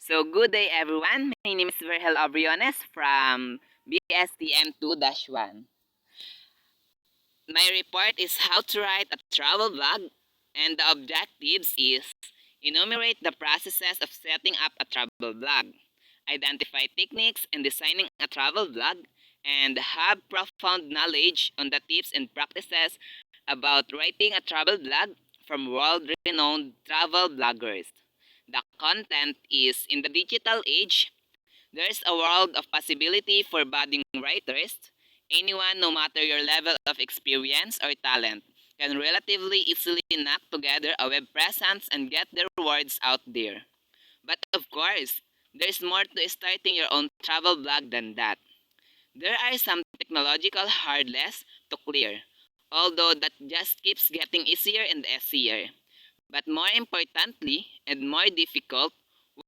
So good day everyone. My name is Vergel O Briones from BSTM 2-1. My report is how to write a travel blog, and the objectives is enumerate the processes of setting up a travel blog, identify techniques in designing a travel blog, and have profound knowledge on the tips and practices about writing a travel blog from world-renowned travel bloggers. The content is in the digital age. There's a world of possibility for budding writers. Anyone, no matter your level of experience or talent, can relatively easily knock together a web presence and get their words out there. But of course, there's more to starting your own travel blog than that. There are some technological hurdles to clear, although that just keeps getting easier and easier. But more importantly and more difficult,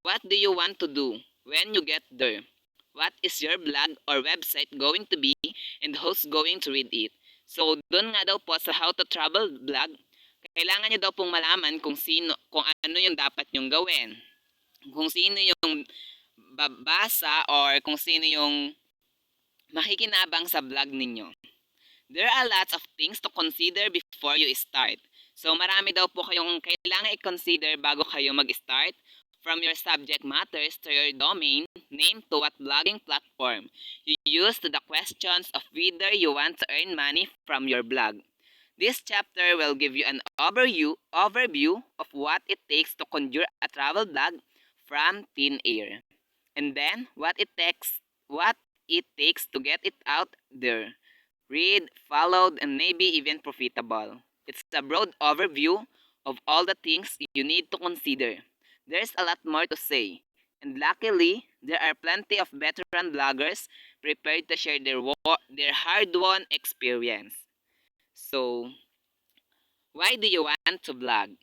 what do you want to do when you get there? What is your blog or website going to be and who's going to read it? So, doon nga daw po sa How to Travel blog, kailangan nyo daw pong malaman kung ano yung dapat nyong gawin. Kung sino yung babasa or kung sino yung makikinabang sa blog ninyo. There are lots of things to consider before you start. So marami daw po kayong kailangan i-consider bago kayo mag-start, from your subject matters to your domain name to what blogging platform you use to the questions of whether you want to earn money from your blog. This chapter will give you an overview of what it takes to conjure a travel blog from thin air, and then what it takes to get it out there, read, followed, and maybe even profitable. It's a broad overview of all the things you need to consider. There's a lot more to say, and luckily, there are plenty of veteran bloggers prepared to share their hard-won experience. So, why do you want to blog?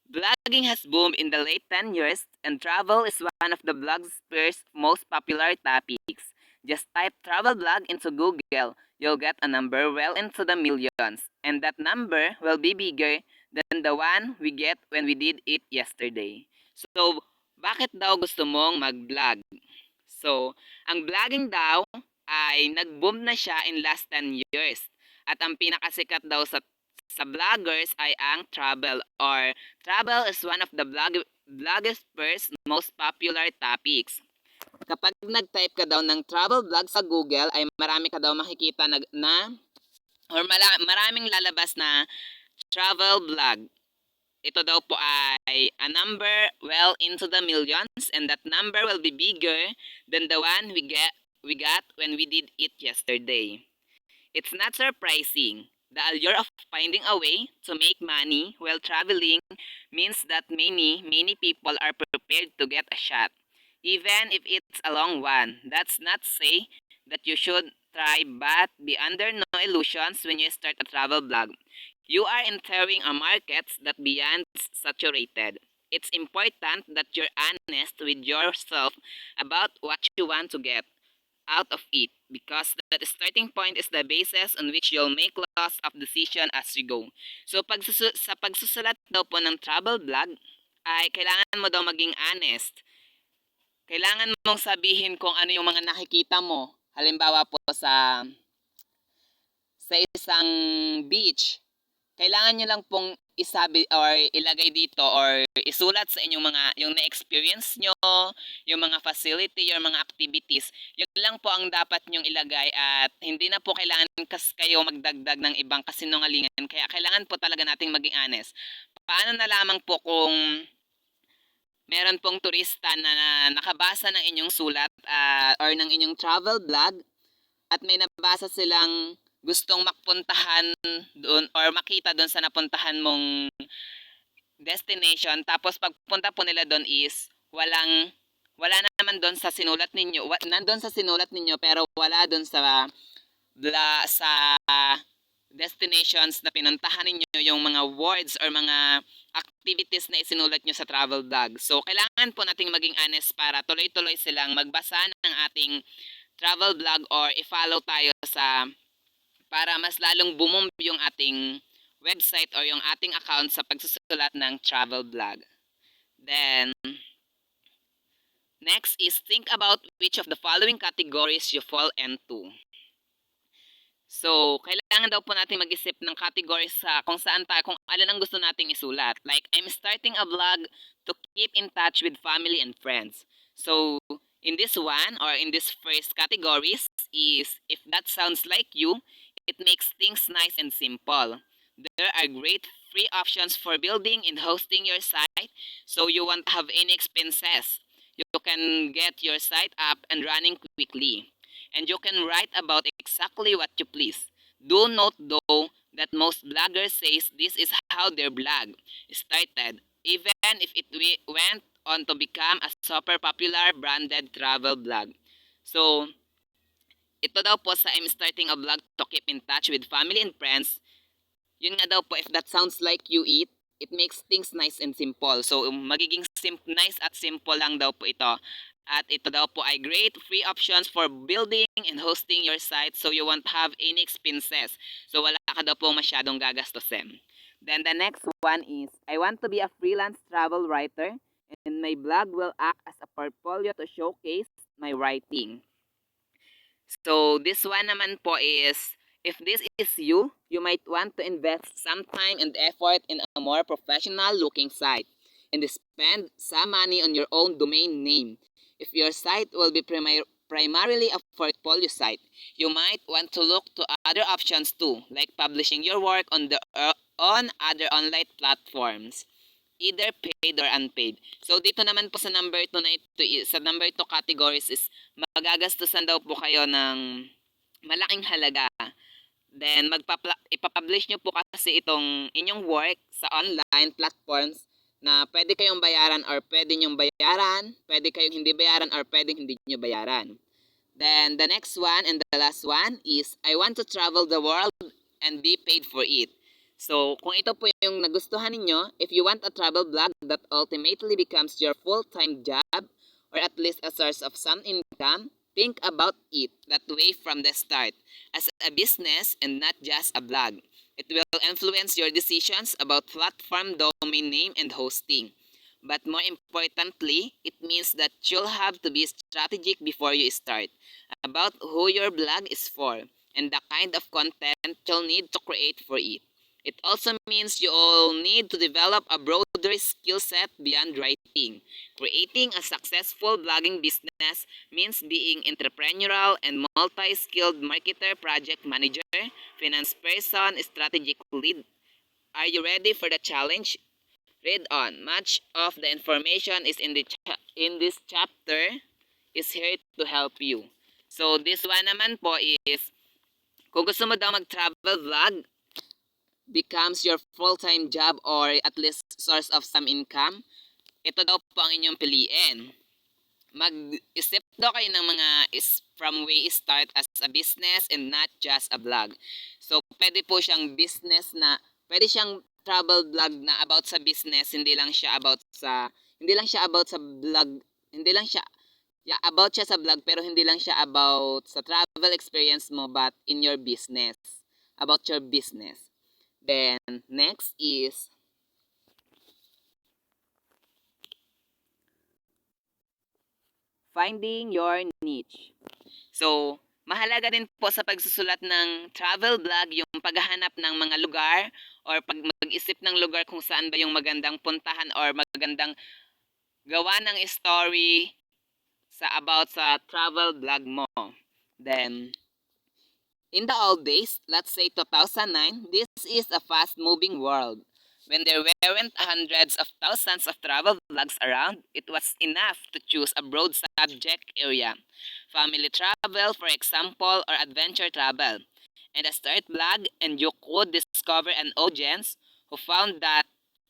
Blogging has boomed in the late 10 years, and travel is one of the blogsphere's most popular topics. Just type travel blog into Google, you'll get a number well into the millions, and that number will be bigger than the one we get when we did it yesterday. So, bakit daw gusto mong mag-blog? So, ang blogging daw ay nag-boom na siya in last 10 years. At ang pinakasikat daw sa vloggers ay ang travel, or travel is one of the blogosphere's most popular topics. Kapag nag-type ka daw ng travel blog sa Google ay marami ka daw makikita maraming lalabas na travel blog. Ito daw po ay a number well into the millions, and that number will be bigger than the one we got when we did it yesterday. It's not surprising. The allure of finding a way to make money while traveling means that many people are prepared to get a shot, even if it's a long one. That's not to say that you should try, but be under no illusions when you start a travel blog. You are entering a market that beyond saturated. It's important that you're honest with yourself about what you want to get out of it, because the starting point is the basis on which you'll make lots of decision as you go. So sa pagsusulat daw po ng travel blog ay kailangan mo daw maging honest. Kailangan mong sabihin kung ano yung mga nakikita mo. Halimbawa po sa isang beach, kailangan nyo lang pong isabi or ilagay dito or isulat sa inyong yung na-experience nyo, yung mga facility, yung mga activities. Yun lang po ang dapat nyong ilagay, at hindi na po kailangan kayo magdagdag ng ibang kasinungalingan. Kaya kailangan po talaga nating maging honest. Paano na lamang po kung meron pong turista na nakabasa ng inyong sulat or ng inyong travel blog, at may nabasa silang gustong makpuntahan doon or makita doon sa napuntahan mong destination, tapos pagpunta po nila doon is wala naman doon sa sinulat ninyo, nandoon sa sinulat ninyo pero wala doon sa destinations na pinuntahan ninyo yung mga words or mga activities na isinulat nyo sa travel blog. So kailangan po nating maging honest para tuloy-tuloy silang magbasa ng ating travel blog or i-follow tayo para mas lalong bumump yung ating website or yung ating account sa pagsusulat ng travel blog. Then, Next is think about which of the following categories you fall into. So, kailangan daw po natin mag-isip ng categories sa kung saan tayo, kung alin ang gusto nating isulat. Like, I'm starting a vlog to keep in touch with family and friends. So, in this one, or in this first categories, is if that sounds like you, it makes things nice and simple. There are great free options for building and hosting your site, so you won't have any expenses. You can get your site up and running quickly, and you can write about exactly what you please. Do note though that most bloggers says this is how their blog started, even if it went on to become a super popular branded travel blog. So, ito daw po sa I'm starting a blog to keep in touch with family and friends. Yun nga daw po, if that sounds like you eat, it makes things nice and simple. So, magiging nice at simple lang daw po ito. At ito daw po ay great free options for building and hosting your site, so you won't have any expenses. So, wala ka daw po masyadong gagastusin. Then the next one is, I want to be a freelance travel writer and my blog will act as a portfolio to showcase my writing. So this one naman po is, if this is you, you might want to invest some time and effort in a more professional looking site and spend some money on your own domain name. If your site will be primarily a portfolio site, you might want to look to other options too, like publishing your work on other online platforms, either paid or unpaid. So dito naman po sa number 2 na ito, sa number 2 categories is magagastusan daw po kayo ng malaking halaga. Then ipapublish nyo po kasi itong inyong work sa online platforms na pwede kayong bayaran or pwede nyong bayaran, pwede kayong hindi bayaran or pwede hindi nyo bayaran. Then the next one and the last one is, I want to travel the world and be paid for it. So, kung ito po yung nagustuhan ninyo, if you want a travel blog that ultimately becomes your full-time job or at least a source of some income, think about it that way from the start, as a business and not just a blog. It will influence your decisions about platform, domain name, and hosting. But more importantly, it means that you'll have to be strategic before you start about who your blog is for and the kind of content you'll need to create for it. It also means you'll need to develop a broader skill set beyond writing. Creating a successful blogging business means being entrepreneurial and multi-skilled marketer, project manager, finance person, strategic lead. Are you ready for the challenge? Read on. Much of the information is in this chapter is here to help you. So this one naman po is, kung gusto mo daw mag-travel vlog becomes your full-time job or at least source of some income, ito daw po ang inyong piliin. Mag-isip daw kayo ng mga from way start as a business and not just a blog. So, pwede po siyang business na, pwede siyang travel blog na about sa business, hindi lang siya about sa blog, hindi lang siya, yeah, about siya sa blog, pero hindi lang siya about sa travel experience mo, but in your business, about your business. Then, next is, finding your niche. So, mahalaga din po sa pagsusulat ng travel blog yung paghahanap ng mga lugar or mag-isip ng lugar kung saan ba yung magandang puntahan or magandang gawa ng story about sa travel blog mo. Then, in the old days, let's say 2009, this is a fast-moving world. When there weren't hundreds of thousands of travel blogs around, it was enough to choose a broad subject area. Family travel, for example, or adventure travel. And a start blog, and you could discover an audience who found that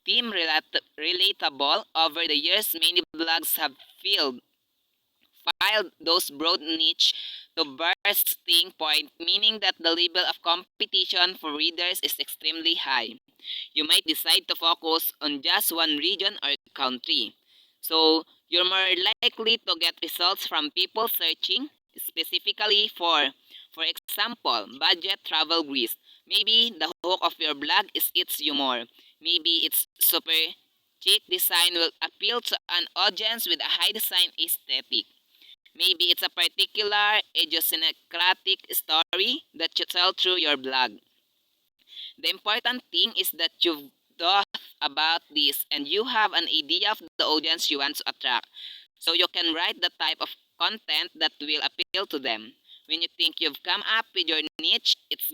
theme relatable. Over the years, many blogs have filed those broad niche to bursting point, meaning that the level of competition for readers is extremely high. You might decide to focus on just one region or country. So, you're more likely to get results from people searching specifically for example, budget travel Greece. Maybe the hook of your blog is its humor. Maybe it's super chic design will appeal to an audience with a high design aesthetic. Maybe it's a particular idiosyncratic story that you tell through your blog. The important thing is that you've thought about this and you have an idea of the audience you want to attract. So you can write the type of content that will appeal to them. When you think you've come up with your niche, it's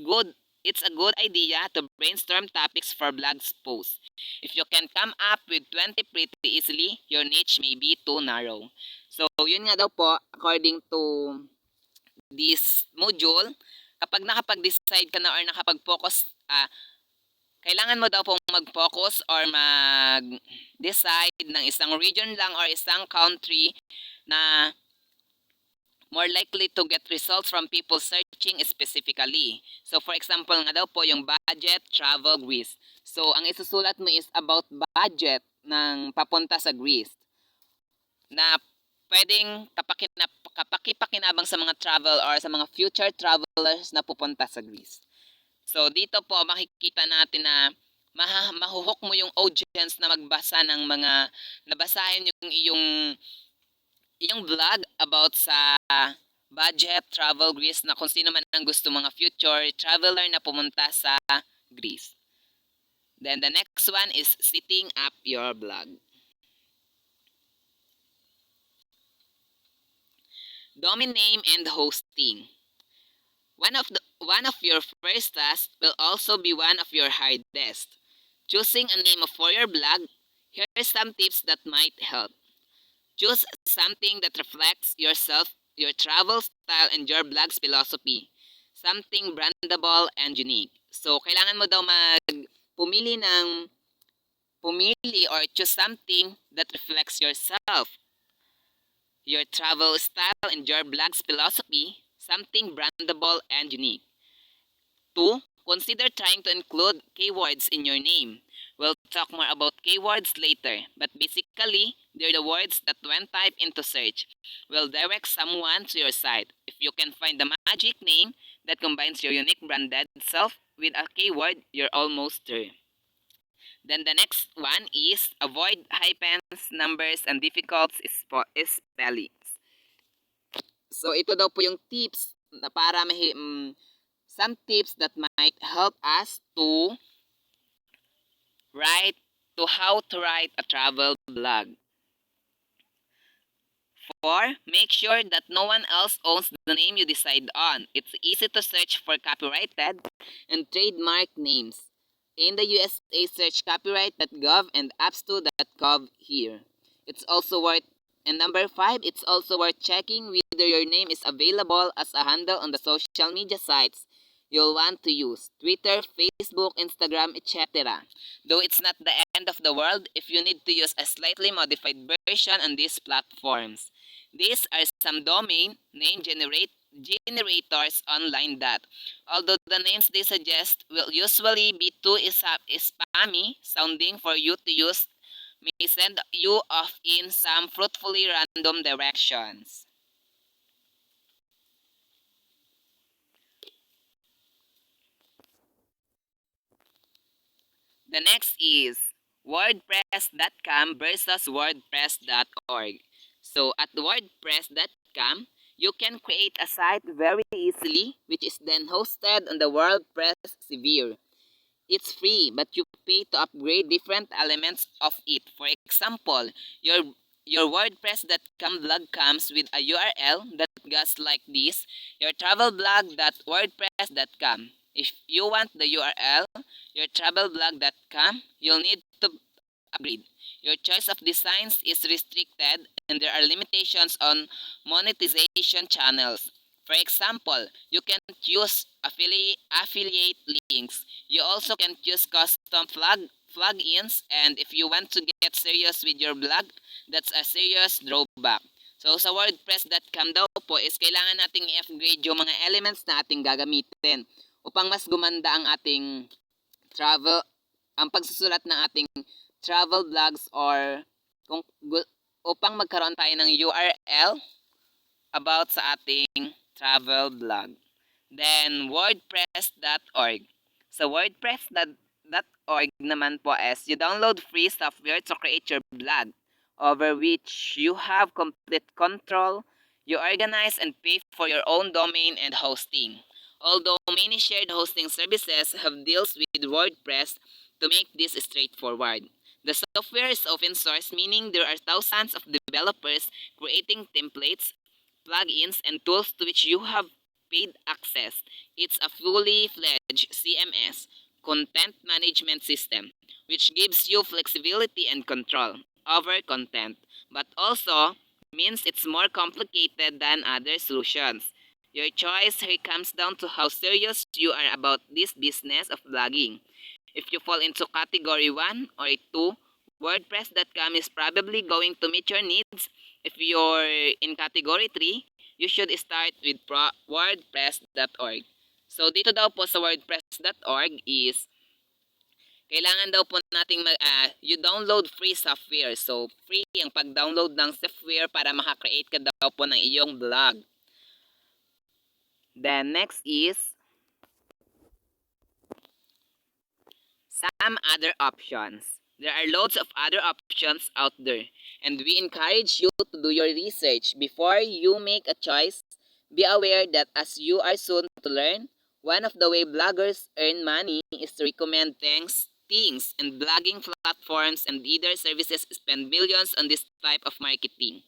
a good idea to brainstorm topics for blog posts. If you can come up with 20 pretty easily, your niche may be too narrow. So, yun nga daw po, according to this module, kapag nakapag-decide ka na or nakapag-focus, kailangan mo daw pong mag-focus or mag-decide ng isang region lang or isang country na more likely to get results from people searching specifically. So for example nga daw po yung budget travel Greece. So ang isusulat mo is about budget ng papunta sa Greece na pwedeng kapakipakinabang sa mga travel or sa mga future travelers na pupunta sa Greece. So dito po makikita natin na mahuhook mo yung audience na magbasa ng mga nabasahin yung vlog about sa budget travel Greece na kung sino man ang gusto mga future traveler na pumunta sa Greece. Then the next one is setting up your blog. Domain name and hosting. One of your first tasks will also be one of your hardest. Choosing a name for your blog. Here are some tips that might help. Choose something that reflects yourself, your travel style, and your blog's philosophy. Something brandable and unique. So, kailangan mo daw pumili or choose something that reflects yourself, your travel style, and your blog's philosophy. Something brandable and unique. 2. Consider trying to include keywords in your name. We'll talk more about keywords later, but basically, they're the words that when typed into search will direct someone to your site. If you can find the magic name that combines your unique branded self with a keyword, you're almost there. Then the next one is avoid hyphens, numbers, and difficult spellings. So ito daw po yung tips na para some tips that might help us to how to write a travel blog. 4. Make sure that no one else owns the name you decide on. It's easy to search for copyrighted and trademark names. In the USA, search copyright.gov and apps2.gov here. It's also worth, and number 5, it's also worth checking whether your name is available as a handle on the social media sites you'll want to use. Twitter, Facebook, Instagram, etc. Though it's not the end of the world if you need to use a slightly modified version on these platforms. These are some domain name generators online that, although the names they suggest will usually be too spammy sounding for you to use, may send you off in some fruitfully random directions. The next is WordPress.com versus WordPress.org. So at WordPress.com, you can create a site very easily, which is then hosted on the WordPress sphere. It's free, but you pay to upgrade different elements of it. For example, your WordPress.com blog comes with a URL that goes like this: yourtravelblog.wordpress.com. If you want the URL, yourtravelblog.com, you'll need to upgrade. Your choice of designs is restricted and there are limitations on monetization channels. For example, you can't use affiliate links. You also can't use custom plugins, and if you want to get serious with your blog, that's a serious drawback. So sa wordpress.com daw po is kailangan nating i-upgrade yung mga elements na ating gagamitin upang mas gumanda ang ating ang pagsusulat ng ating travel blogs or upang magkaroon tayo ng URL about sa ating travel blog. Then, wordpress.org. Sa wordpress.org, www.blog.org naman po is you download free software to create your blog, over which you have complete control. You organize and pay for your own domain and hosting. Although many shared hosting services have deals with WordPress to make this straightforward. The software is open source, meaning there are thousands of developers creating templates, plugins, and tools to which you have paid access. It's a fully fledged CMS, content management system, which gives you flexibility and control over content, but also means it's more complicated than other solutions. Your choice here comes down to how serious you are about this business of blogging. If you fall into category 1 or 2, WordPress.com is probably going to meet your needs. If you're in category 3, you should start with WordPress.org. So dito daw po sa WordPress.org is kailangan daw po nating you download free software. So free ang pag-download ng software para makakreate ka daw po ng iyong blog. Then next is some other options. There are loads of other options out there, and we encourage you to do your research before you make a choice. Be aware that as you are soon to learn, one of the way bloggers earn money is to recommend things, and blogging platforms and either services spend millions on this type of marketing.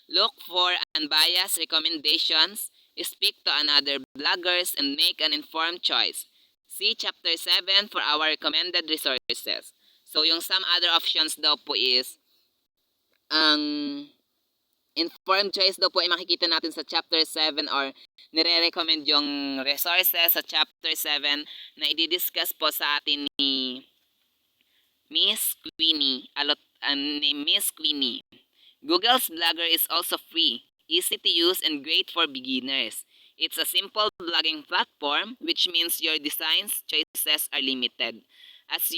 Look for unbiased recommendations, speak to another bloggers, and make an informed choice. See Chapter 7 for our recommended resources. So, yung some other options daw po is, ang informed choice daw po ay makikita natin sa Chapter 7 or nire-recommend yung resources sa Chapter 7 na i-discuss po sa atin ni Miss Queenie. Ni Miss Queenie. Google's Blogger is also free, easy to use, and great for beginners. It's a simple blogging platform, which means your designs choices are limited. As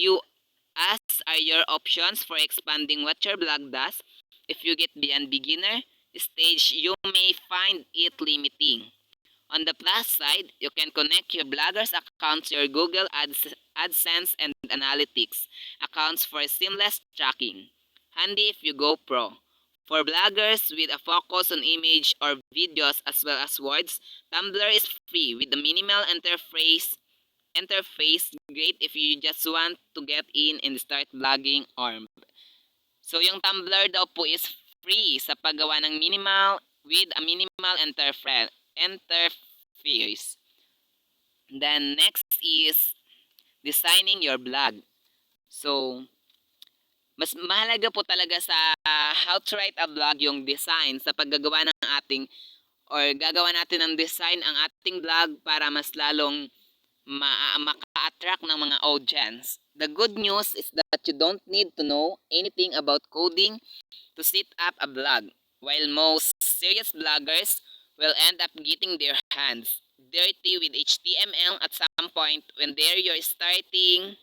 are your options for expanding what your blog does. If you get beyond beginner stage, you may find it limiting. On the plus side, you can connect your blogger's accounts to your Google AdSense and Analytics accounts for seamless tracking. Handy if you go pro. For bloggers with a focus on image or videos as well as words, Tumblr is free with a minimal interface. Great if you just want to get in and start blogging arm. So yung Tumblr daw po is free sa paggawa ng with a minimal interface. Then next is designing your blog. So mas mahalaga po talaga sa how to write a blog yung design sa paggagawa ng ating or gagawa natin ng design ang ating blog para mas lalong maka-attract ng mga audience. The good news is that you don't need to know anything about coding to set up a blog, while most serious bloggers will end up getting their hands dirty with HTML at some point when you're starting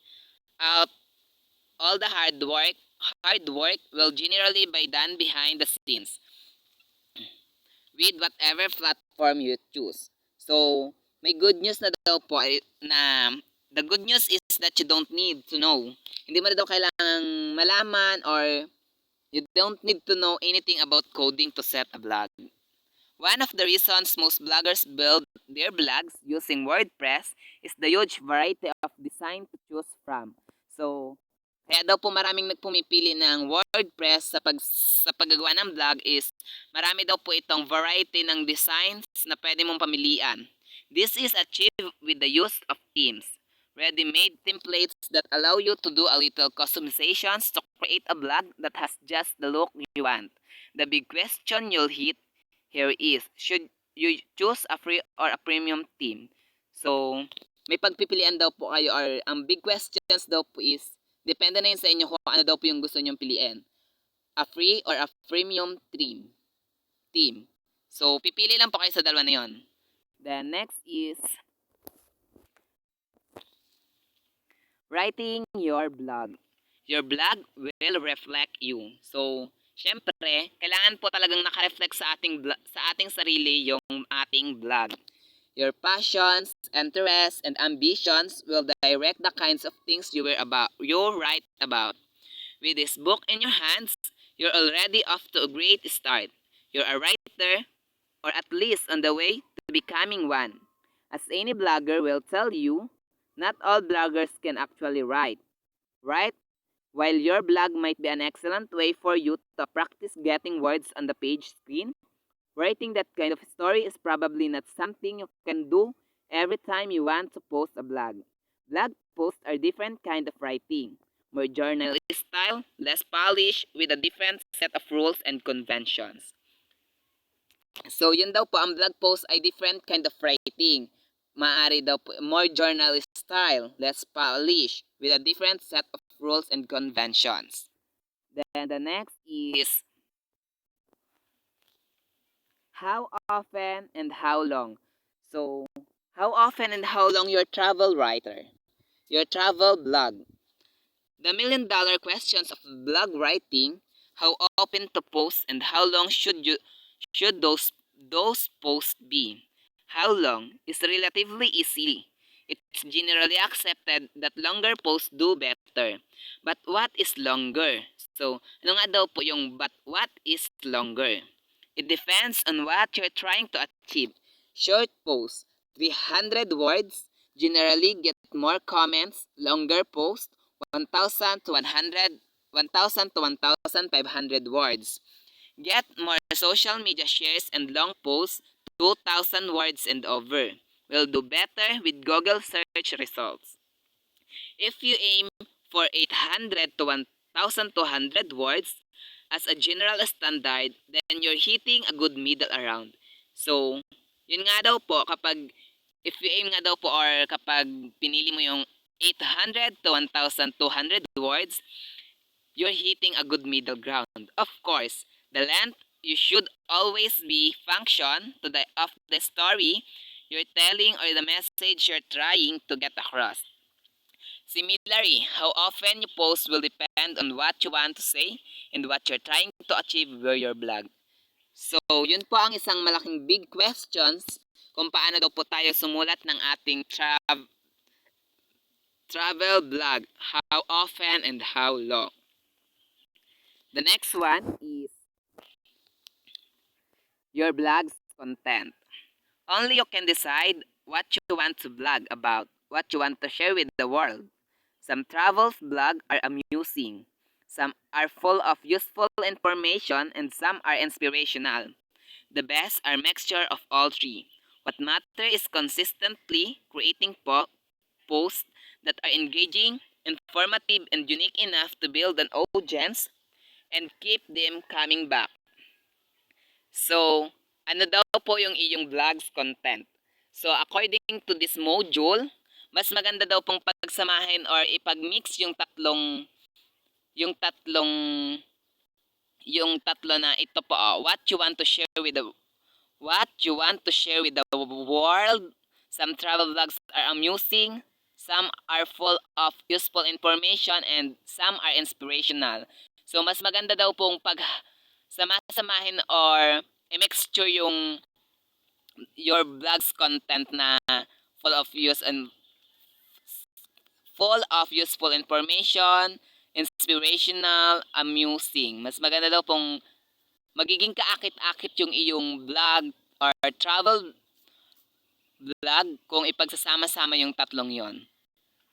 out. All the hard work will generally be done behind the scenes with whatever platform you choose. So, may good news na daw po na the good news is that you don't need to know. Hindi mo na daw kailangang malaman or you don't need to know anything about coding to set a blog. One of the reasons most bloggers build their blogs using WordPress is the huge variety of design to choose from. So, kaya daw po maraming nagpumipili ng WordPress sa paggagawa ng blog is marami daw po itong variety ng designs na pwede mong pamilian. This is achieved with the use of themes, ready-made templates that allow you to do a little customizations to create a blog that has just the look you want. The big question you'll hit here is, should you choose a free or a premium theme? So, may pagpipilian daw po kayo or ang big questions daw po is, depende na yun sa inyo kung ano daw po yung gusto nyong piliin. A free or a premium theme. So, pipili lang po kayo sa dalawa na yun. Then, next is writing your blog. Your blog will reflect you. So, syempre, kailangan po talagang naka-reflect sa ating sarili yung ating blog. Your passions, interests, and ambitions will direct the kinds of things you write about. With this book in your hands, you're already off to a great start. You're a writer, or at least on the way to becoming one. As any blogger will tell you, not all bloggers can actually write, right? While your blog might be an excellent way for you to practice getting words on the page screen, writing that kind of story is probably not something you can do every time you want to post a blog. Blog posts are different kind of writing. More journalist style, less polished, with a different set of rules and conventions. So, yun daw po, ang blog post ay different kind of writing. Maaari daw po, more journalist style, less polished, with a different set of rules and conventions. Then the next is how often and how long. So, how often and how long your travel writer, your travel blog. The million-dollar questions of blog writing, how often to post and how long should those posts be? How long is relatively easy. It's generally accepted that longer posts do better. But what is longer? So, ano nga daw po yung but what is longer? It depends on what you're trying to achieve. Short posts, 300 words, generally get more comments. Longer posts, 1,000 to 100, 1,000 to 1,500 words. Get more social media shares and long posts, 2,000 words and over. Will do better with Google search results. If you aim for 800 to 1,200 words as a general standard, then you're hitting a good middle around. So, yun nga daw po, if you aim nga daw po or kapag pinili mo yung 800 to 1,200 words, you're hitting a good middle ground. Of course, the length you should always be function to of the story you're telling or the message you're trying to get across. Similarly, how often you post will depend on what you want to say and what you're trying to achieve with your blog. So, yun po ang isang malaking big questions kung paano daw po tayo sumulat ng ating travel blog. How often and how long? The next one is your blog's content. Only you can decide what you want to blog about, what you want to share with the world. Some travels blog are amusing, some are full of useful information, and some are inspirational. The best are mixture of all three. What matters is consistently creating posts that are engaging, informative, and unique enough to build an audience and keep them coming back. So, ano daw po yung iyong vlogs content? So, according to this module, mas maganda daw pong pagsamahin or ipag-mix yung tatlong yung tatlo na ito po, what you want to share with the world. Some travel vlogs are amusing, some are full of useful information, and some are inspirational. So, mas maganda daw pong pag sama-samahin or i-mixture your vlog's content na full of useful information, inspirational, amusing. Mas maganda daw pong magiging kaakit-akit yung iyong vlog or travel vlog kung ipagsasama-sama yung tatlong yon.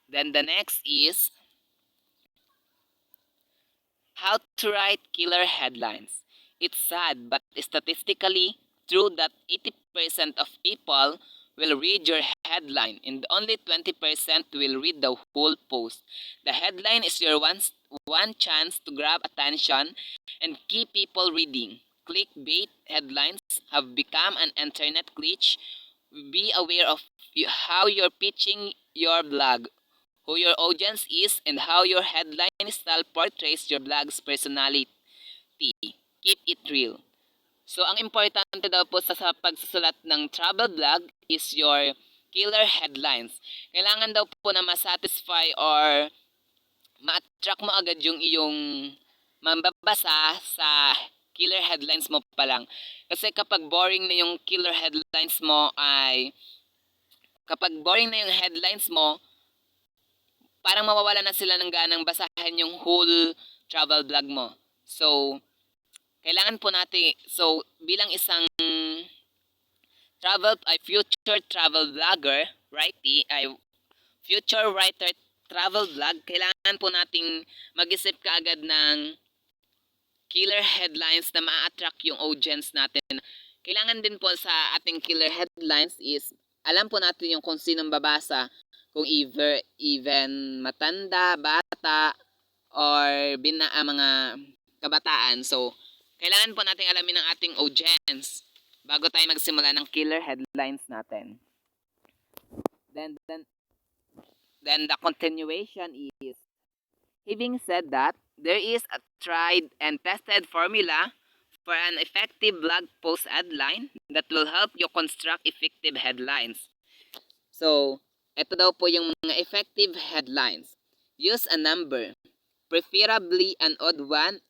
Then the next is how to write killer headlines. It's sad but statistically true that 80% of people will read your headline and only 20% will read the whole post. The headline is your one chance to grab attention and keep people reading. Clickbait headlines have become an internet glitch. Be aware of how you're pitching your blog, who your audience is, and how your headline style portrays your blog's personality. Keep it real. So, ang importante daw po sa pagsusulat ng travel blog is your killer headlines. Kailangan daw po na masatisfy or ma-attract mo agad yung iyong mambabasa sa killer headlines mo pa lang. Kasi kapag boring na yung killer headlines mo ay kapag boring na yung headlines mo, parang mawawala na sila ng ganang basahin yung whole travel vlog mo. So, kailangan po natin, so bilang isang future travel vlogger, ay future writer travel vlog, kailangan po nating mag-isip kaagad ng killer headlines na ma-attract yung audience natin. Kailangan din po sa ating killer headlines is alam po natin yung kung sinong babasa, kung even matanda, bata, or mga kabataan. So, kailangan po natin alamin ang ating audience bago tayo magsimula ng killer headlines natin. Then the continuation is, having said that, there is a tried and tested formula for an effective blog post headline that will help you construct effective headlines. So, ito daw po yung mga effective headlines. Use a number, preferably an odd one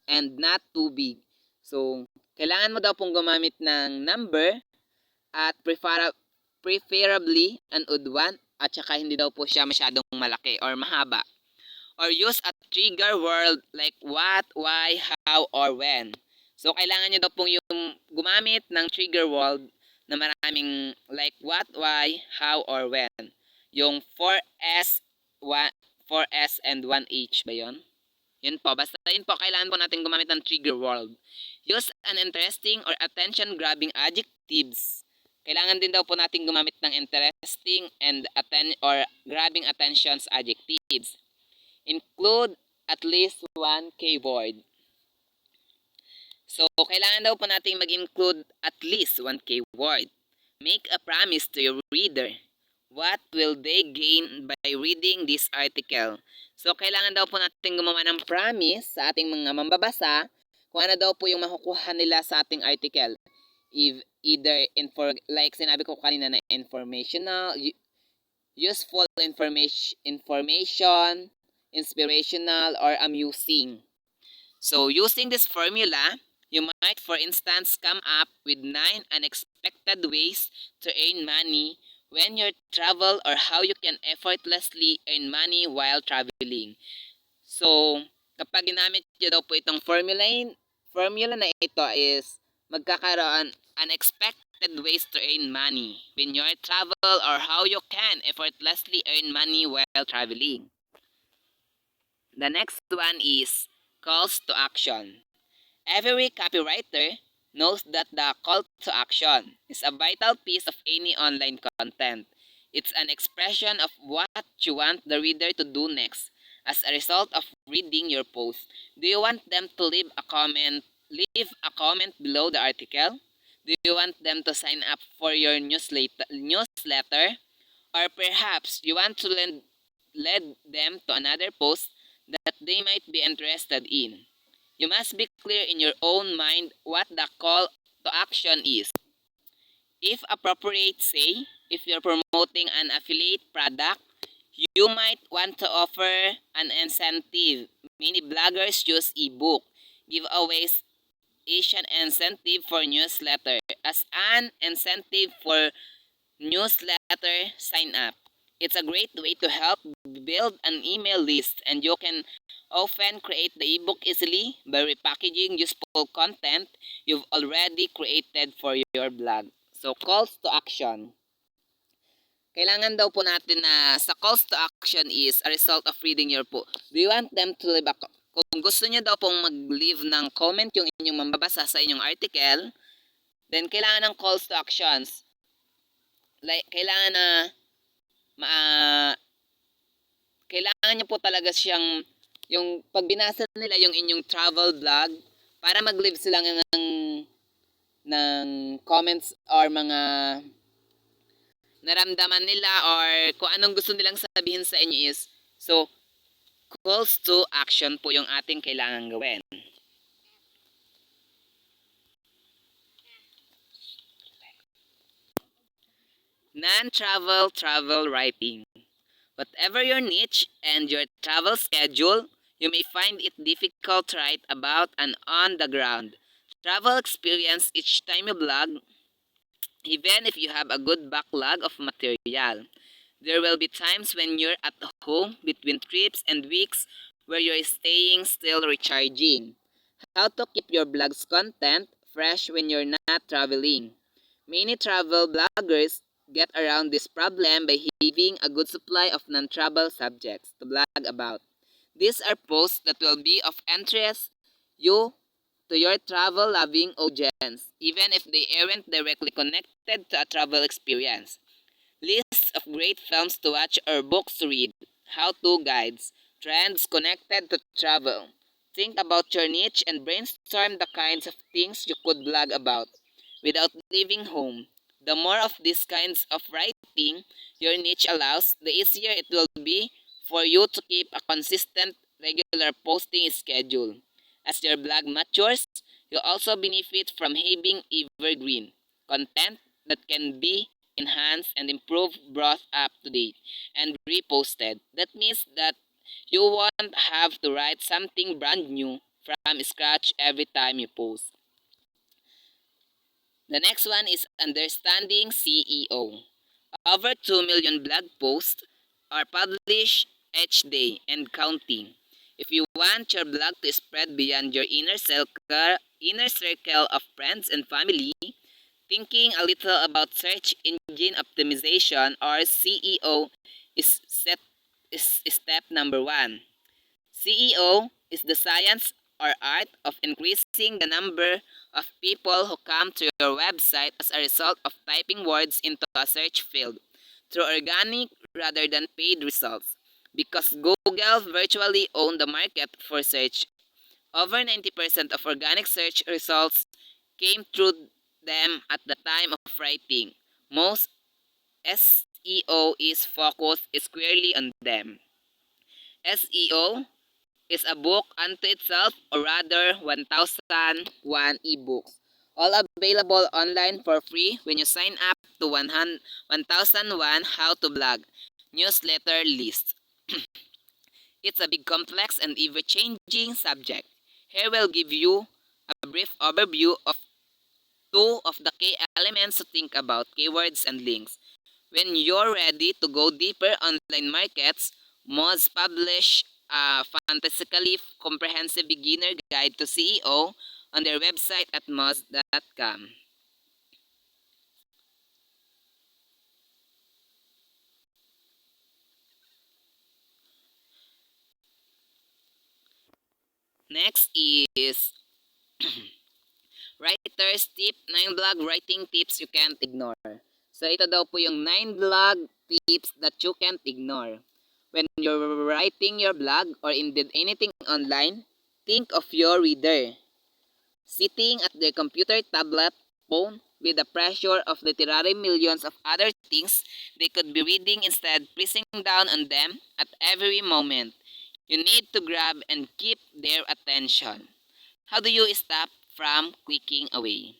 and not too big. So, kailangan mo daw pong gumamit ng number at preferably an odd one at saka hindi daw po siya masyadong malaki or mahaba. Or use a trigger word like what, why, how, or when. So, kailangan nyo daw pong yung gumamit ng trigger word na maraming like what, why, how, or when. Yung 4S, 4S and 1H ba yun? Yun po. Basta yun po, kailangan po natin gumamit ng trigger word. Use an interesting or attention-grabbing adjectives. Kailangan din daw po natin gumamit ng interesting and grabbing attentions adjectives. Include at least one keyword. So, kailangan daw po natin mag-include at least one keyword. Make a promise to your reader. What will they gain by reading this article? So, kailangan daw po natin gumawa ng promise sa ating mga mambabasa kung ano daw po yung makukuha nila sa ating article. Like sinabi ko kanina na informational, useful information, inspirational, or amusing. So, using this formula, you might, for instance, come up with 9 unexpected ways to earn money when you travel or how you can effortlessly earn money while traveling. So, kapag ginamit nyo daw po itong formula na ito is magkakaroon unexpected ways to earn money when you travel or how you can effortlessly earn money while traveling. The next one is calls to action. Every copywriter knows that the call to action is a vital piece of any online content. It's an expression of what you want the reader to do next as a result of reading your post. Do you want them to leave a comment below the article? Do you want them to sign up for your newsletter? Or perhaps you want to lead them to another post that they might be interested in. You must be clear in your own mind what the call to action is. If appropriate, say, if you're promoting an affiliate product, you might want to offer an incentive. Many bloggers use ebook giveaways as an incentive for newsletter. As an incentive for newsletter sign up. It's a great way to help build an email list, and you can often create the ebook easily by repackaging useful content you've already created for your blog. So, calls to action. Kailangan daw po natin na sa calls to action is a result of reading your post. Do you want them to leave kung gusto niyo daw pong mag-leave ng comment yung inyong mambabasa sa inyong article, then kailangan ng calls to actions. Like, kailangan nyo po talaga siyang, yung pag binasa nila yung inyong travel vlog, para mag-leave sila ng comments or mga naramdaman nila or kung anong gusto nilang sabihin sa inyo is, so, calls to action po yung ating kailangan gawin. Non-travel travel writing. Whatever your niche and your travel schedule, you may find it difficult to write about an on-the-ground travel experience each time you blog. even if you have a good backlog of material. There will be times when you're at home between trips and weeks where you're staying still recharging. How to keep your blog's content fresh when you're not traveling. Many travel bloggers get around this problem by having a good supply of non-travel subjects to blog about. These are posts that will be of interest you to your travel-loving audience, even if they aren't directly connected to a travel experience. Lists of great films to watch or books to read, how-to guides, trends connected to travel. Think about your niche and brainstorm the kinds of things you could blog about without leaving home. The more of these kinds of writing your niche allows, the easier it will be for you to keep a consistent, regular posting schedule. As your blog matures, you also benefit from having evergreen content that can be enhanced and improved, brought up to date, and reposted. That means that you won't have to write something brand new from scratch every time you post. The next one is understanding SEO. Over 2 million blog posts are published each day and counting. If you want your blog to spread beyond your inner circle of friends and family, thinking a little about search engine optimization or SEO is step number one. CEO is the science or art of increasing the number of people who come to your website as a result of typing words into a search field through organic rather than paid results. Because Google virtually owned the market for search, over 90% of organic search results came through them at the time of writing. Most SEO is focused squarely on them. SEO is a book unto itself, or rather 1001 ebooks. All available online for free when you sign up to 1001 How to Blog newsletter list. It's a big, complex, and ever-changing subject. Here we'll give you a brief overview of two of the key elements to think about: keywords and links. When you're ready to go deeper, online markets, Moz publish a fantastically comprehensive beginner guide to CEO on their website at moz.com. Next is Writer's Tip, 9 blog writing tips you can't ignore. So ito daw po yung 9 blog tips that you can't ignore. When you're writing your blog or indeed anything online, think of your reader. Sitting at their computer, tablet, phone, with the pressure of literally millions of other things they could be reading, instead pressing down on them at every moment. You need to grab and keep their attention. How do you stop from clicking away?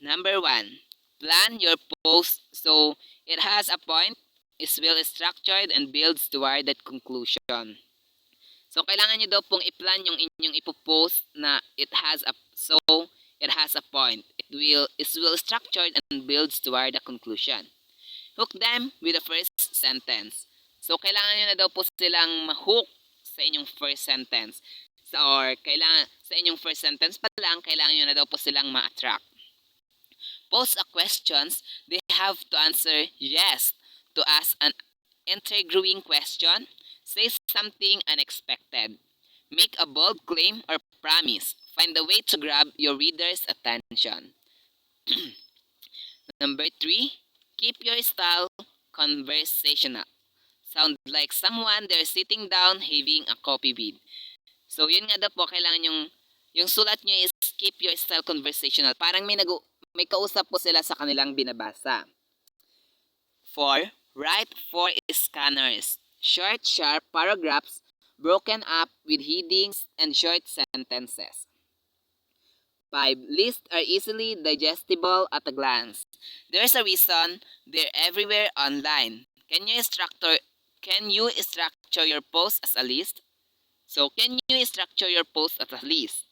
Number one, plan your post so it has a point, is well structured, and builds toward that conclusion. So, kailangan nyo daw pong i-plan yung inyong ipopost na it has a point. Is well structured and builds toward a conclusion. Hook them with the first sentence. So, kailangan nyo na daw po silang ma-hook sa inyong first sentence. Or, sa inyong first sentence pa lang, kailangan nyo na daw po silang ma-attract. Pose a questions, they have to answer yes to ask an intriguing question. Say something unexpected. Make a bold claim or promise. Find a way to grab your reader's attention. Number 3, keep your style conversational. Sound like someone they're sitting down having a coffee with. So, yun nga daw po, kailangan yung sulat nyo is keep your style conversational. Parang may kausap po sila sa kanilang binabasa. 4, write for scanners. Short, sharp paragraphs broken up with headings and short sentences. 5, lists are easily digestible at a glance. There's a reason they're everywhere online. Can you structure your post as a list? So, can you structure your post as a list?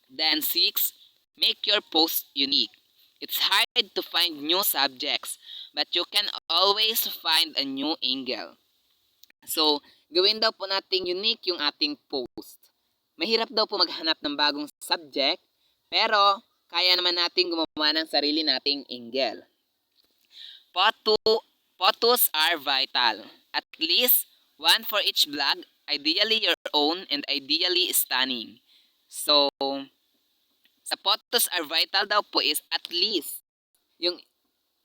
Then 6, make your post unique. It's hard to find new subjects, but you can always find a new angle. So, gawin daw po nating unique yung ating post. Mahirap daw po maghanap ng bagong subject, pero kaya naman nating gumawa ng sarili nating angle. Photo, photos are vital. At least one for each blog, ideally your own and ideally stunning. So, sa photos are vital daw po is at least yung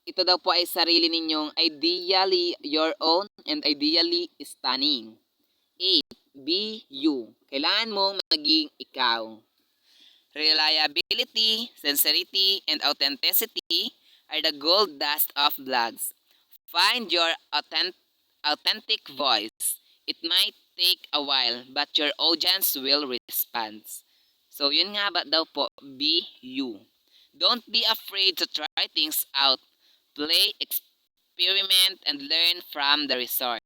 ito daw po ay sarili ninyong ideally your own and ideally stunning. 8. Be you. Kailangan mong maging ikaw. Reliability, sincerity, and authenticity are the gold dust of blogs. Find your authentic voice. It might take a while, but your audience will respond. So, yun nga ba daw po, be you. Don't be afraid to try things out. Play, experiment, and learn from the resort.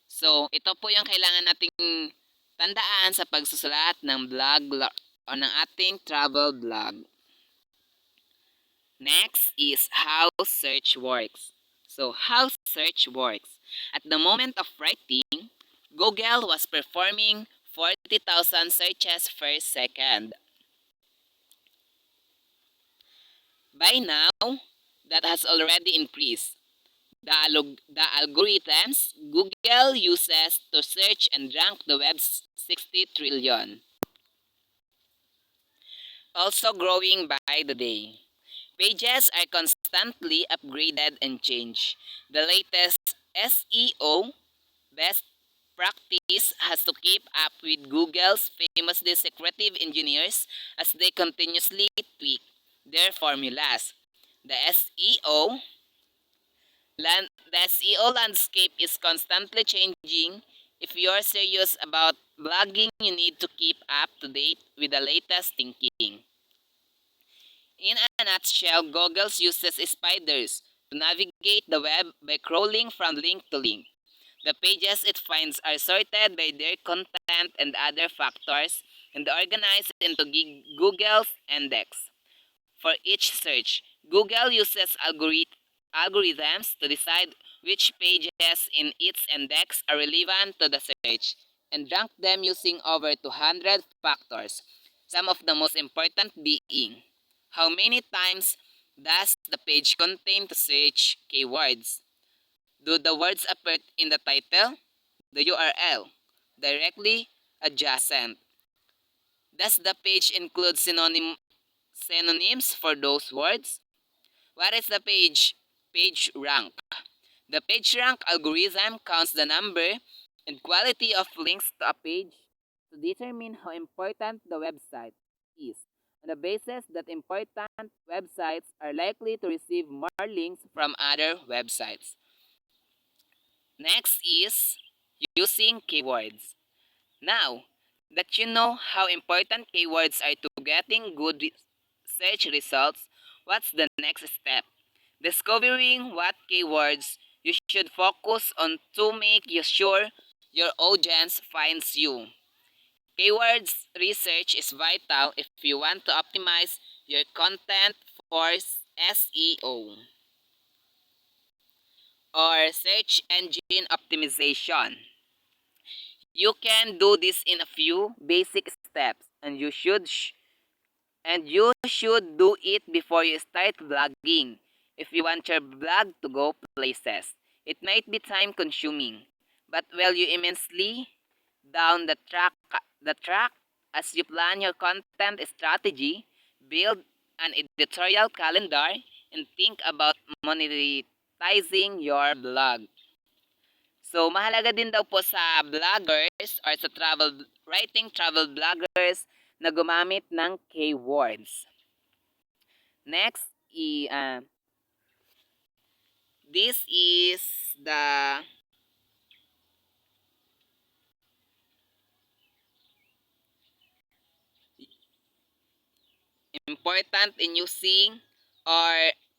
So, ito po yung kailangan nating tandaan sa pagsusulat ng blog o ng ating travel blog. Next is how search works. So, how search works. At the moment of writing, Google was performing 40,000 searches per second. By now, that has already increased. The algorithms Google uses to search and rank the web's 60 trillion. Also growing by the day. Pages are constantly upgraded and changed. The latest SEO best practice has to keep up with Google's famously secretive engineers as they continuously tweak their formulas. The SEO the SEO landscape is constantly changing. If you're serious about blogging, you need to keep up to date with the latest thinking. In a nutshell, Google uses spiders to navigate the web by crawling from link to link. The pages it finds are sorted by their content and other factors and organized into Google's index. For each search, Google uses algorithms to decide which pages in its index are relevant to the search and rank them using over 200 factors, some of the most important being how many times does the page contain to search keywords? Do the words appear in the title, the URL, directly adjacent? Does the page include synonyms for those words? What is the page rank? The page rank algorithm counts the number and quality of links to a page to determine how important the website is. On the basis that important websites are likely to receive more links from other websites. Next is using keywords. Now that you know how important keywords are to getting good search results, what's the next step? Discovering what keywords you should focus on to make you sure your audience finds you. Keywords research is vital if you want to optimize your content for SEO or search engine optimization. You can do this in a few basic steps and you should do it before you start blogging if you want your blog to go places. It might be time consuming, but will you immensely down the track as you plan your content strategy, build an editorial calendar, and think about monetizing your blog. So, mahalaga din daw po sa bloggers or sa travel bloggers na gumamit ng keywords. Next, this is the important in using or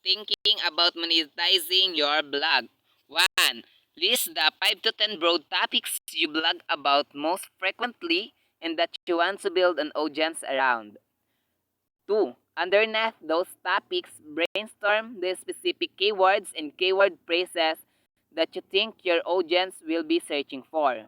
thinking about monetizing your blog. 1. List the 5 to 10 broad topics you blog about most frequently and that you want to build an audience around. 2. Underneath those topics, brainstorm the specific keywords and keyword phrases that you think your audience will be searching for.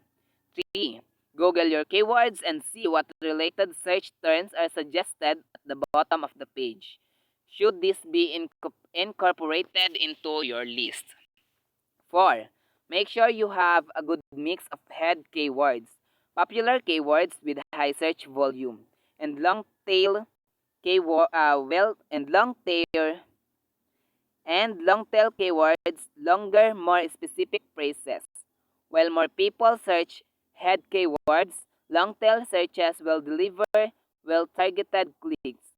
3. Google your keywords and see what related search terms are suggested at the bottom of the page. Should this be incorporated into your list? 4. Make sure you have a good mix of head keywords, popular keywords with high search volume, and long tail keyword long tail keywords, longer, more specific phrases. While more people search head keywords, long tail searches will deliver well targeted clicks.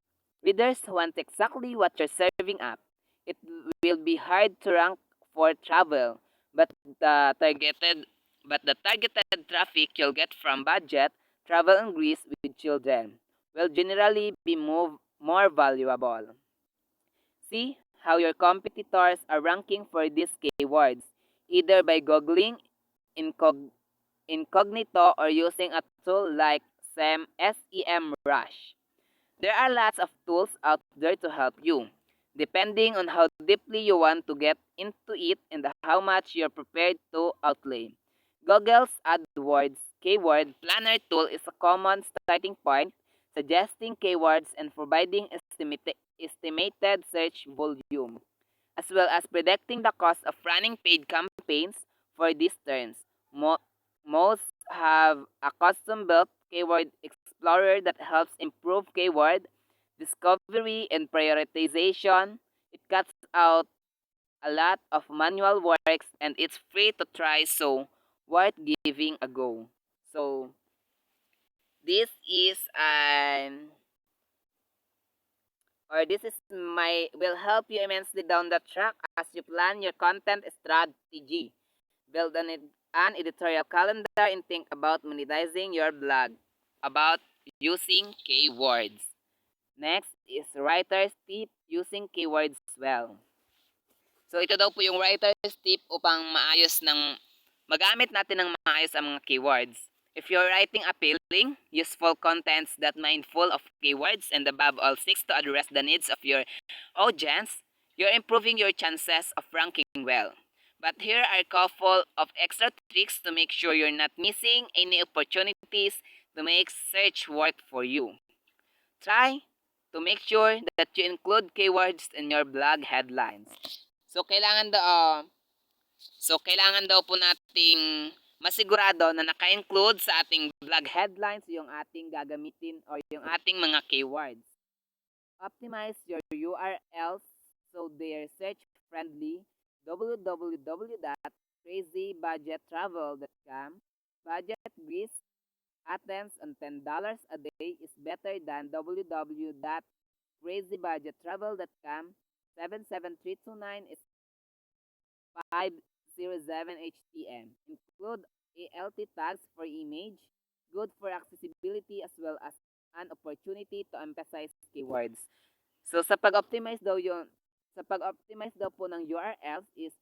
Readers want exactly what you're serving up. It will be hard to rank for travel, but the targeted traffic you'll get from budget, travel in Greece with children will generally be more valuable. See how your competitors are ranking for these keywords, either by googling incognito or using a tool like SEMrush. There are lots of tools out there to help you, depending on how deeply you want to get into it and how much you're prepared to outlay. Google's AdWords Keyword Planner tool is a common starting point, suggesting keywords and providing estimated search volume, as well as predicting the cost of running paid campaigns for these terms. Most have a custom-built keyword explorer that helps improve keyword discovery and prioritization. It cuts out a lot of manual works and it's free to try, so worth giving a go. So this is an this is my will help you immensely down the track as you plan your content strategy. Build an editorial calendar and think about monetizing your blog. About using keywords. Next is writer's tip using keywords well. So ito daw po yung writer's tip upang magamit natin ng maayos ang mga keywords. If you're writing appealing, useful contents that mindful of keywords and above all seeks to address the needs of your audience, you're improving your chances of ranking well. But here are a couple of extra tricks to make sure you're not missing any opportunities to make search work for you. Try to make sure that you include keywords in your blog headlines. So kailangan daw po nating masigurado na naka-include sa ating blog headlines yung ating gagamitin o yung ating mga keywords. Optimize your URLs so they're search friendly. www.crazybudgettravel.com. Budget Greece Athens on $10 a day is better than www.crazybudgettravel.com. 77329 is 507 HTM. Include ALT tags for image, good for accessibility as well as an opportunity to emphasize keywords. So sa pag-optimize daw po ng URLs is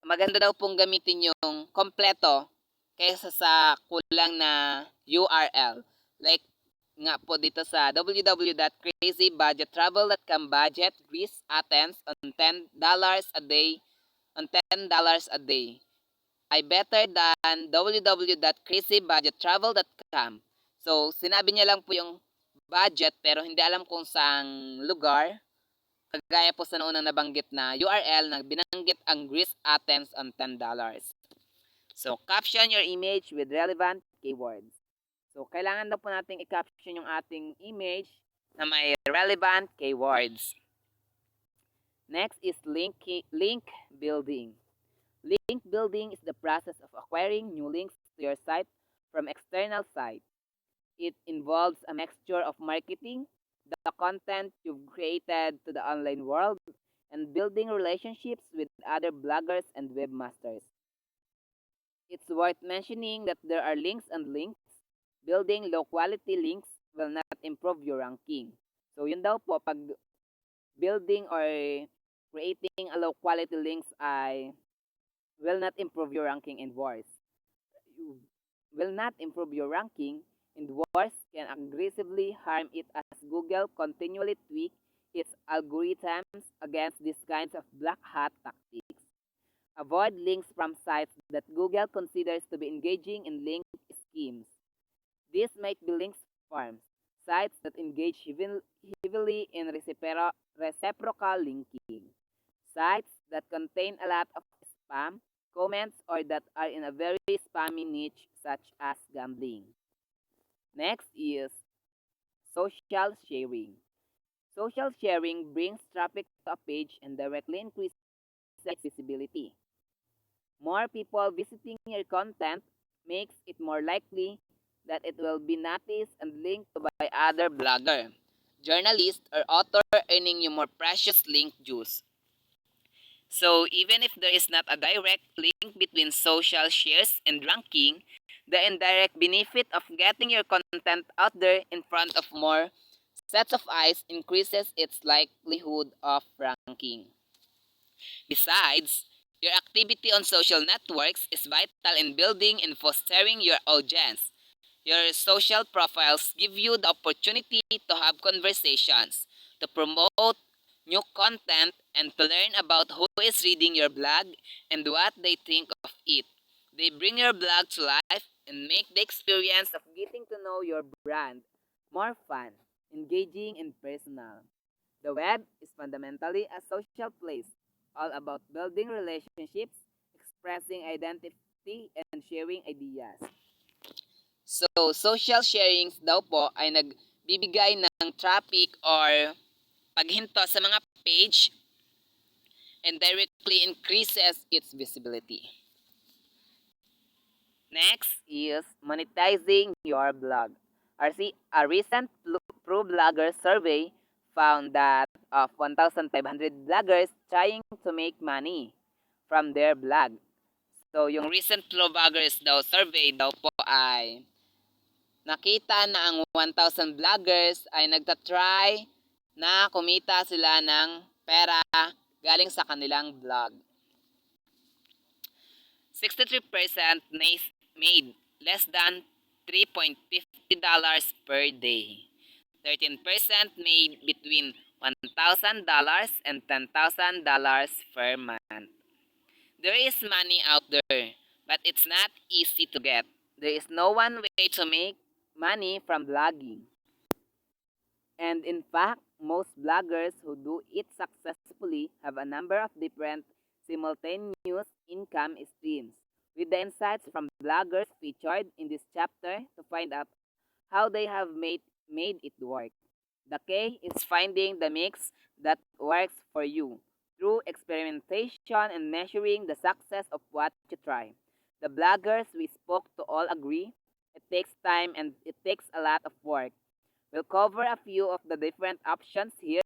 maganda daw pong gamitin yung kompleto kaysa sa kulang na URL. Like nga po dito sa www.crazybudgettravel.com budget Greece Athens on $10 a day ay better than www.crazybudgettravel.com. So sinabi niya lang po yung budget pero hindi alam kung saang lugar. Kagaya po sa naunang nabanggit na URL na binanggit ang Greece Athens on $10. So, caption your image with relevant keywords. So, kailangan daw po natin i-caption yung ating image na may relevant keywords. Next is link building. Link building is the process of acquiring new links to your site from external sites. It involves a mixture of marketing, the content you've created to the online world, and building relationships with other bloggers and webmasters. It's worth mentioning that there are links and links. Building low-quality links will not improve your ranking. So, yun daw po, pag building or creating a low-quality links ay will not improve your ranking and worse. Will not improve your ranking and worse, can aggressively harm it as Google continually tweaks its algorithms against these kinds of black hat tactics. Avoid links from sites that Google considers to be engaging in link schemes. These might be links farms, sites that engage heavily in reciprocal linking, sites that contain a lot of spam, comments, or that are in a very spammy niche such as gambling. Next is social sharing. Social sharing brings traffic to a page and directly increases its visibility. More people visiting your content makes it more likely that it will be noticed and linked to by other blogger, journalist, or author, earning you more precious link juice. So even if there is not a direct link between social shares and ranking, the indirect benefit of getting your content out there in front of more sets of eyes increases its likelihood of ranking. Besides, your activity on social networks is vital in building and fostering your audience. Your social profiles give you the opportunity to have conversations, to promote new content, and to learn about who is reading your blog and what they think of it. They bring your blog to life and make the experience of getting to know your brand more fun, engaging, and personal. The web is fundamentally a social place, all about building relationships, expressing identity, and sharing ideas. So, social sharings daw po ay nagbibigay ng traffic or paghinto sa mga page and directly increases its visibility. Next is monetizing your blog. A recent Pro Blogger survey found that of 1,500 bloggers trying to make money from their blog. So, yung recent Pro-Bloggers daw survey daw po ay nakita na ang 1,000 vloggers ay nagtatry na kumita sila ng pera galing sa kanilang vlog. 63% made less than $3.50 per day. 13% made between $1,000 and $10,000 per month. There is money out there, but it's not easy to get. There is no one way to make money from blogging. And in fact, most bloggers who do it successfully have a number of different simultaneous income streams. With the insights from bloggers featured in this chapter to find out how they have made it work. The key is finding the mix that works for you through experimentation and measuring the success of what you try. The bloggers we spoke to all agree it takes time and it takes a lot of work. We'll cover a few of the different options here,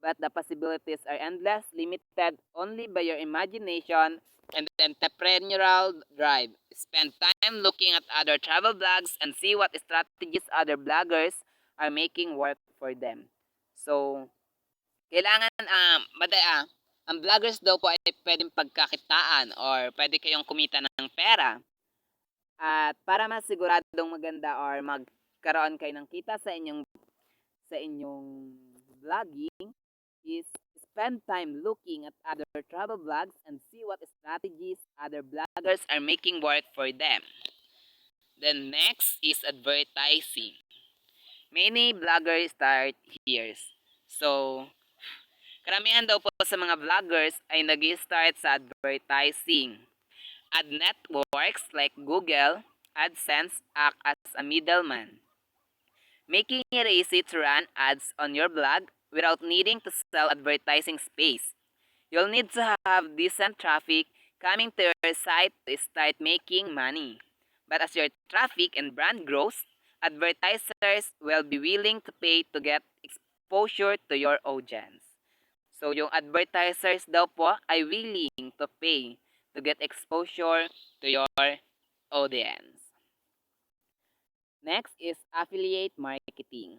but the possibilities are endless, limited only by your imagination and entrepreneurial drive. Spend time looking at other travel blogs and see what strategies other bloggers are making work for them. So, kailangan ang vloggers daw po ay pwedeng pagkakitaan or pwede kayong kumita ng pera. At para masiguradong maganda or magkaroon kayo ng kita sa inyong vlogging is spend time looking at other travel vlogs and see what strategies other bloggers are making work for them. Then next is advertising. Many bloggers start here. So, karamihan daw po sa mga vloggers ay nag-start sa advertising. Ad networks like Google, AdSense act as a middleman, making it easy to run ads on your blog without needing to sell advertising space. You'll need to have decent traffic coming to your site to start making money. But as your traffic and brand grows, advertisers will be willing to pay to get exposure to your audience. So yung advertisers daw po ay willing to pay to get exposure to your audience. Next is affiliate marketing.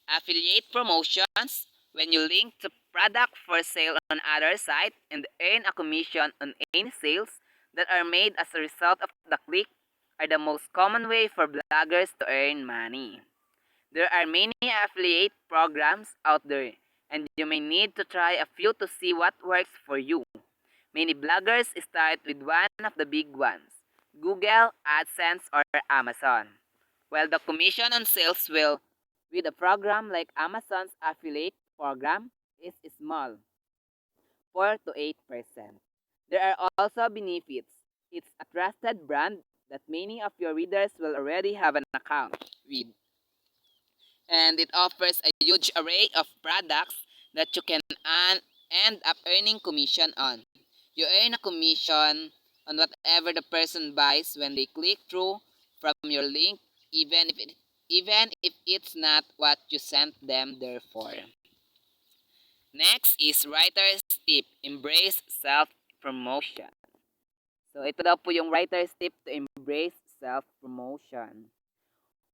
Affiliate promotions, when you link to product for sale on other site and earn a commission on any sales that are made as a result of the click are the most common way for bloggers to earn money. There are many affiliate programs out there, and you may need to try a few to see what works for you. Many bloggers start with one of the big ones, Google, AdSense, or Amazon. While the commission on sales will, with a program like Amazon's affiliate program, is small, 4 to 8%. There are also benefits. It's a trusted brand that many of your readers will already have an account with, and it offers a huge array of products that you can end up earning commission on. You earn a commission on whatever the person buys when they click through from your link, even if it's not what you sent them there for. Next is writer's tip, embrace self-promotion. So ito daw po yung writer's tip to embrace self-promotion.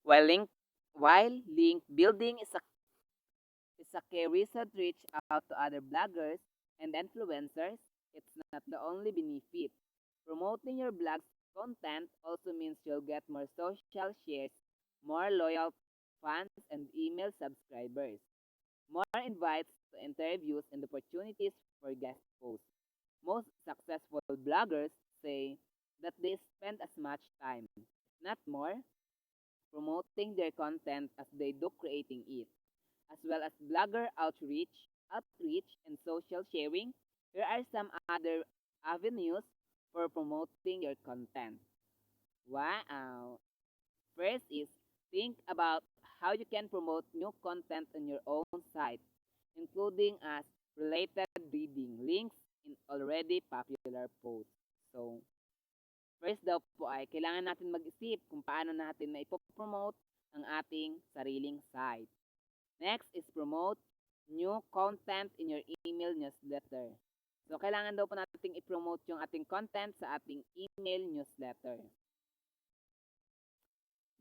While link while link building is a key reason to reach out to other bloggers and influencers, it's not the only benefit. Promoting your blog's content also means you'll get more social shares, more loyal fans, and email subscribers, more invites to interviews, and opportunities for guest posts. Most successful bloggers say that they spend as much time, if not more, promoting their content as they do creating it, as well as blogger outreach and social sharing. Here are some other avenues for promoting your content. Wow! First is think about how you can promote new content on your own site, including as related reading links in already popular posts. So, first daw po ay kailangan natin mag-isip kung paano natin na ipopromote ang ating sariling site. Next is promote new content in your email newsletter. So, kailangan daw po natin i-promote yung ating content sa ating email newsletter.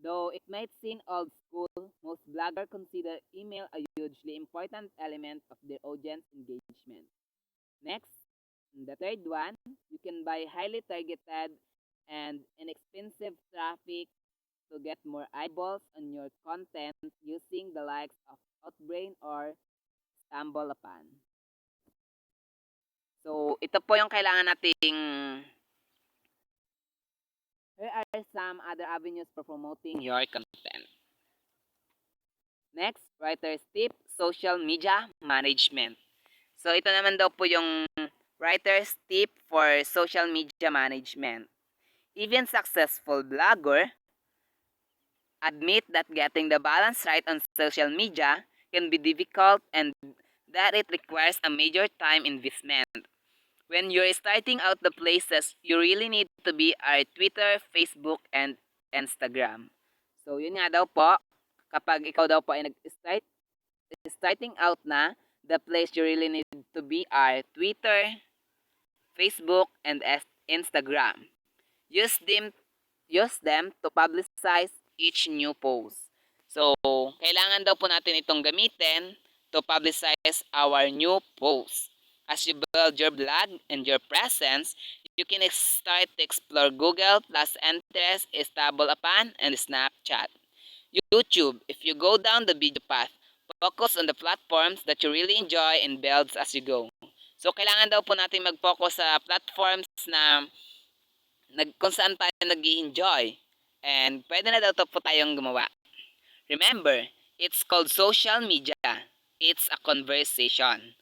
Though it might seem old school, most bloggers consider email a hugely important element of their audience engagement. Next, the third one, you can buy highly targeted and inexpensive traffic to get more eyeballs on your content using the likes of Outbrain or StumbleUpon. So, ito po yung kailangan nating. Here are some other avenues for promoting your content. Next, writer's tip, social media management. So, ito naman daw po yung writer's tip for social media management. Even successful blogger admit that getting the balance right on social media can be difficult and that it requires a major time investment. When you're starting out the places you really need to be are Twitter, Facebook, and Instagram. So, yun nga daw po, kapag ikaw daw po ay starting out na, the place you really need to be are Twitter, Facebook, and Instagram. Use them, use them to publicize each new post. So, kailangan daw po natin itong gamitin to publicize our new post. As you build your blog and your presence, you can start to explore Google plus Pinterest, StumbleUpon, and Snapchat. YouTube, if you go down the video path, focus on the platforms that you really enjoy and builds as you go. So, kailangan daw po natin mag-focus sa platforms na kung saan tayo nag-i-enjoy. And pwede na daw to po tayong gumawa. Remember, it's called social media. It's a conversation.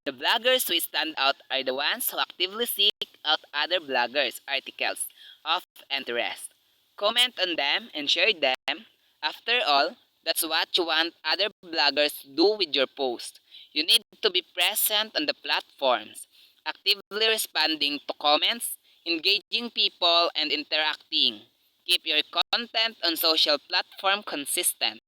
The bloggers who stand out are the ones who actively seek out other bloggers' articles of interest. Comment on them and share them. After all, that's what you want other bloggers to do with your post. You need to be present on the platforms, actively responding to comments, engaging people, and interacting. Keep your content on social platform consistent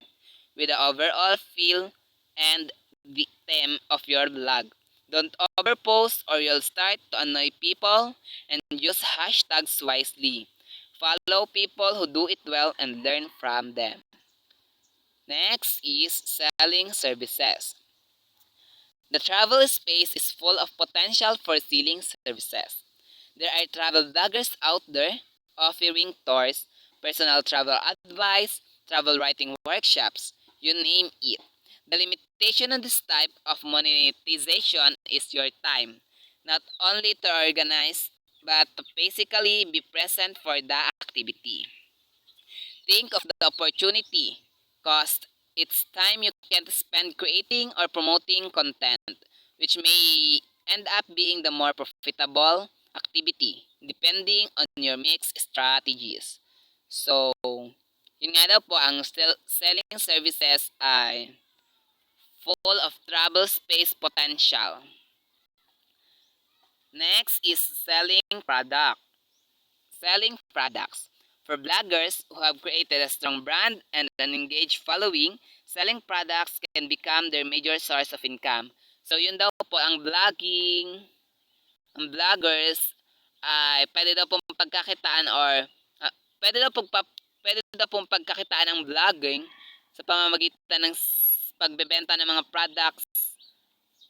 with the overall feel and the theme of your blog. Don't overpost or you'll start to annoy people, and use hashtags wisely. Follow people who do it well and learn from them. Next is selling services. The travel space is full of potential for selling services. There are travel bloggers out there offering tours, personal travel advice, travel writing workshops, you name it. The limitation on this type of monetization is your time, not only to organize, but to basically be present for the activity. Think of the opportunity cost. It's time you can spend creating or promoting content, which may end up being the more profitable activity depending on your mix strategies. So, yun nga daw po, ang selling services ay full of travel space potential. Next is selling product. Selling products. For bloggers who have created a strong brand and an engaged following, selling products can become their major source of income. So yun daw po ang ang vloggers ay pwede daw pong pagkakitaan or uh, pwede daw pong pwede daw pong pagkakitaan ng vlogging sa pamamagitan ng pagbebenta ng mga products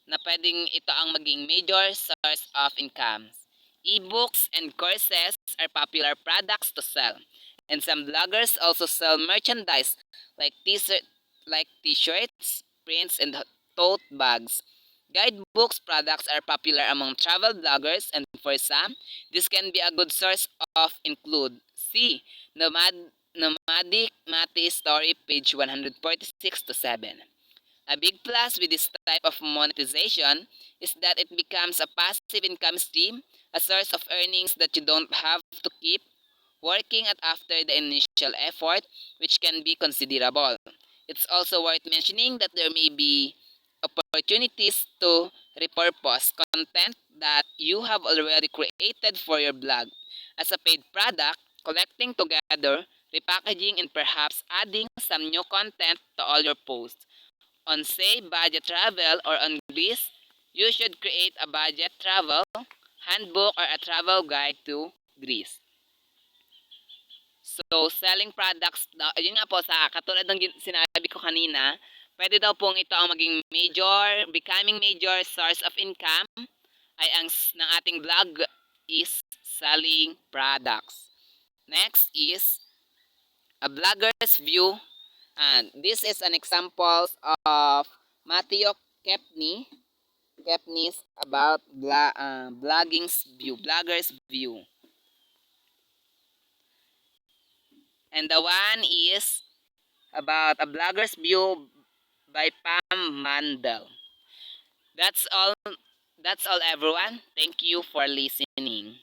na pwedeng ito ang maging major source of income. Ebooks and courses are popular products to sell. And some bloggers also sell merchandise like t-shirts, prints, and tote bags. Guidebooks products are popular among travel bloggers, and for some, this can be a good source of include. See Nomadic Mati Story, page 146 to 7. A big plus with this type of monetization is that it becomes a passive income stream, a source of earnings that you don't have to keep working at after the initial effort, which can be considerable. It's also worth mentioning that there may be opportunities to repurpose content that you have already created for your blog as a paid product, collecting together, repackaging, and perhaps adding some new content to all your posts. On say budget travel or on Greece, you should create a budget travel handbook or a travel guide to Greece. So, selling products, yun nga po, sa katulad ng sinabi ko kanina, pwede daw pong ito ang maging becoming major source of income ay ang ng ating blog is selling products. Next is a blogger's view. And this is an example of Matthew Kepney's about blogger's view. And the one is about a blogger's view by Pam Mandel. That's all. That's all, everyone. Thank you for listening.